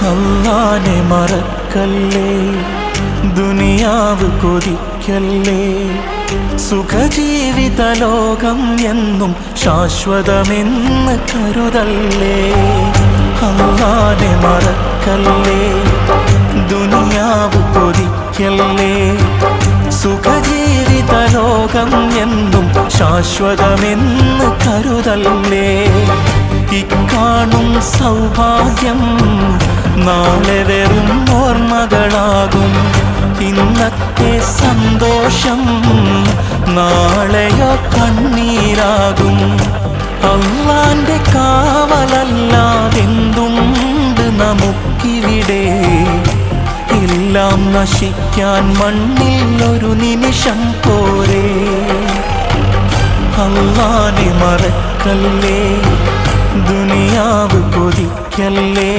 അല്ലാനെ മറക്കല്ലേ, ദുനിയാവ് കൊതിക്കല്ലേ, സുഖജീവിത ലോകം എന്നും ശാശ്വതമെന്ന് കരുതല്ലേ. അല്ലാനെ മറക്കല്ലേ, ദുനിയാവ് കൊതിക്കല്ലേ, സുഖജീവിത ലോകം എന്നും ശാശ്വതമെന്ന് കരുതല്ലേ. ഇക്കാണും സൗഭാഗ്യം നാളെ വെറും ഓർമ്മകളാകും. ഇന്നത്തെ സന്തോഷം നാളെയോ കണ്ണീരാകും. അല്ലാന്റെ കാവലല്ലാതെന്തുണ്ട് നമുക്കിവിടെ? എല്ലാം നശിക്കാൻ മണ്ണിൽ ഒരു നിമിഷം പോരെ. അല്ലാനെ മറക്കല്ലേ, ദുനിയാവ് കൊതിക്കല്ലേ,